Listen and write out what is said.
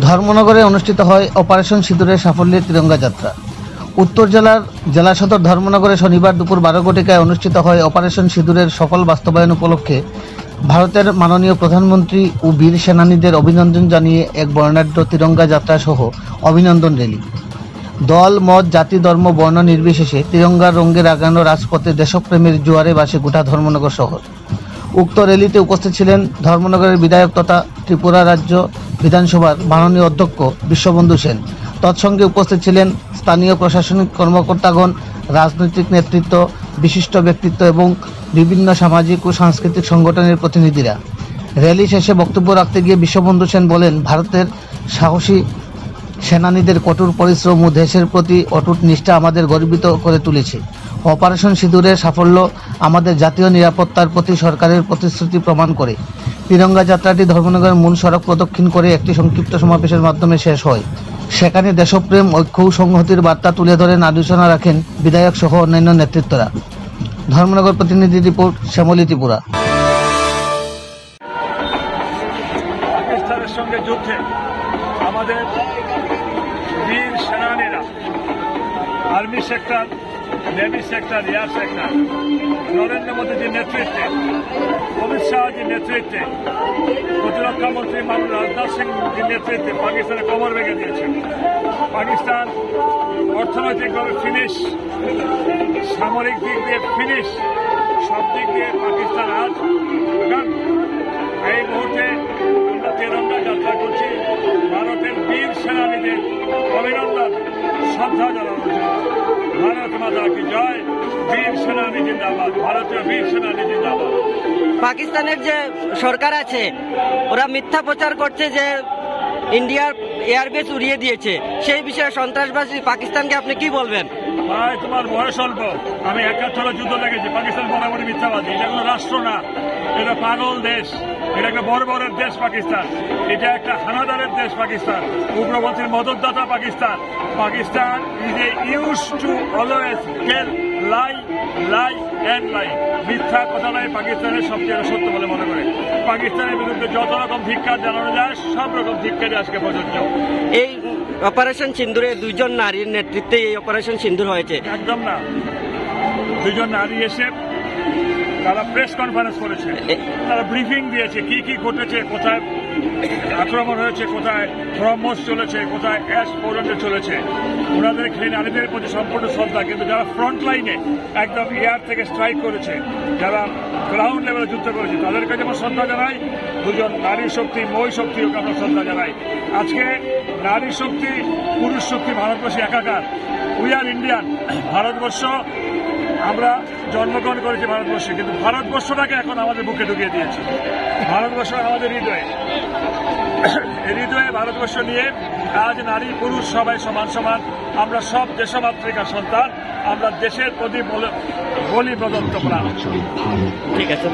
ধর্মনগরে অনুষ্ঠিত হয় অপারেশন সিঁদুরের সাফল্যের তিরঙ্গা যাত্রা। উত্তর জেলার জেলা সদর ধর্মনগরে শনিবার দুপুর 12 ঘটিকায় অনুষ্ঠিত হয় অপারেশন সিঁদুরের সফল বাস্তবায়ন উপলক্ষে ভারতের মাননীয় প্রধানমন্ত্রী ও বীর সেনানীদের অভিনন্দন জানিয়ে এক বর্ণাঢ্য তিরঙ্গা যাত্রা সহ অভিনন্দন র্যালি। দল, মত, জাতি, ধর্ম, বর্ণ নির্বিশেষে তিরঙ্গার রঙে রাঙানো রাজপথে দেশপ্রেমের জোয়ারে ভাসে গোটা ধর্মনগর শহর। উক্ত র্যালিতে উপস্থিত ছিলেন ধর্মনগরের বিধায়ক তথা ত্রিপুরা রাজ্য বিধানসভার মাননীয় অধ্যক্ষ বিশ্ববন্ধু সেন। তৎসঙ্গে উপস্থিত ছিলেন স্থানীয় প্রশাসনিক কর্মকর্তাগণ, রাজনৈতিক নেতৃত্ব, বিশিষ্ট ব্যক্তিত্ব এবং বিভিন্ন সামাজিক ও সাংস্কৃতিক সংগঠনের প্রতিনিধিরা। র্যালি শেষে বক্তব্য রাখতে গিয়ে বিশ্ববন্ধু সেন বলেন, ভারতের সাহসী সেনানীদের কঠোর পরিশ্রম ও দেশের প্রতি অটুট নিষ্ঠা আমাদের গর্বিত করে তুলেছে। অপারেশন সিঁদুরের সাফল্য আমাদের জাতীয় নিরাপত্তার প্রতি সরকারের প্রতিশ্রুতি প্রমাণ করে। তিরঙ্গা যাত্রাটি ধর্মনগরের মূল সড়ক প্রদক্ষিণ করে একটি সংক্ষিপ্ত সমাবেশের মাধ্যমে শেষ হয়। সেখানে দেশপ্রেম, ঐক্য ও সংহতির বার্তা তুলে ধরেন আলোচনা রাখেন বিধায়ক সহ অন্যান্য নেতৃত্বরা। ধর্মনগর প্রতিনিধি রিপোর্ট, শ্যামলী, ত্রিপুরা। পাকিস্তানের সঙ্গে যুদ্ধে আমাদের বীর সেনানীরা army sector, navy sector, air sector, Narendra মোদীজির নেতৃত্বে, অমিত শাহজির নেতৃত্বে, প্রতিরক্ষা মন্ত্রী মাননীয় রাজনাথ সিংজির নেতৃত্বে পাকিস্তানে কবর ভেঙে দিয়েছে। পাকিস্তান অর্থনৈতিকভাবে ফিনিশ, সামরিক দিক দিয়ে ফিনিশ, সব দিক দিয়ে পাকিস্তান আজ গান। এই মুহূর্তে আমরা তিরঙ্গা যাত্রা করছি ভারতের বীর সেনানীদের অভিনন্দন, শ্রদ্ধা জানানোর জন্য। ভারত মাতা কি জয়, বীর সেনানী জিন্দাবাদ, ভারতীয় বীর সেনানী জিন্দাবাদ। পাকিস্তানের যে সরকার আছে ওরা মিথ্যা প্রচার করছে যে ইন্ডিয়ার এয়ারবেস উড়িয়ে দিয়েছে, সেই বিষয়ে সন্ত্রাসবাদী পাকিস্তানকে আপনি কি বলবেন? ভাই, তোমার বয়স অল্প, আমি 71 যুদ্ধ লেগেছি। পাকিস্তান মোটামুটি মিথ্যাবাদী, এটা কোনো রাষ্ট্র না, এটা পাগল দেশ, এটা একটা বর্বরের দেশ পাকিস্তান, এটা একটা হানাদারের দেশ পাকিস্তান, উগ্রপন্থীর মদতদাতা Pakistan. Pakistan is a use to always tell lie, lie and lie. মিথ্যা কথা নয় পাকিস্তানের সবচেয়ে সত্য বলে মনে করে। পাকিস্তানের বিরুদ্ধে যত রকম ধিক্কার জানানো যায় সব রকম ধিক্কারই আজকে প্রযোজ্য। এই অপারেশন সিন্দুরে দুইজন নারীর নেতৃত্বে এই অপারেশন সিন্দুর হয়েছে। একদম না, দুজন নারী এসে তারা প্রেস কনফারেন্স করেছে, তারা ব্রিফিং দিয়েছে কি কি ঘটেছে, কোথায় আক্রমণ হয়েছে, কোথায় ব্রহ্মস চলেছে, কোথায় অ্যাশ পর্যন্ত চলেছে। ওনাদের সেই নারীদের প্রতি সম্পূর্ণ শ্রদ্ধা। কিন্তু যারা ফ্রন্ট লাইনে একদম এয়ার থেকে স্ট্রাইক করেছে, যারা গ্রাউন্ড লেভেলে যুদ্ধ করেছে, তাদেরকে যেমন শ্রদ্ধা জানাই, দুজন নারী শক্তি, মই শক্তিকে আমরা শ্রদ্ধা জানাই। আজকে নারী শক্তি, পুরুষ শক্তি ভারতবর্ষে একাকার। We are Indian. ভারতবর্ষ, আমরা জন্মগ্রহণ করেছি ভারতবর্ষে, কিন্তু ভারতবর্ষটাকে এখন আমাদের বুকে ঢুকিয়ে দিয়েছি। ভারতবর্ষ আমাদের হৃদয়ে, হৃদয়ে ভারতবর্ষ নিয়ে আজ নারী পুরুষ সবাই সমান সমান। আমরা সব দেশমাতৃকার সন্তান, আমরা দেশের প্রতি বলি প্রদত্ত প্রাণ। ঠিক আছে।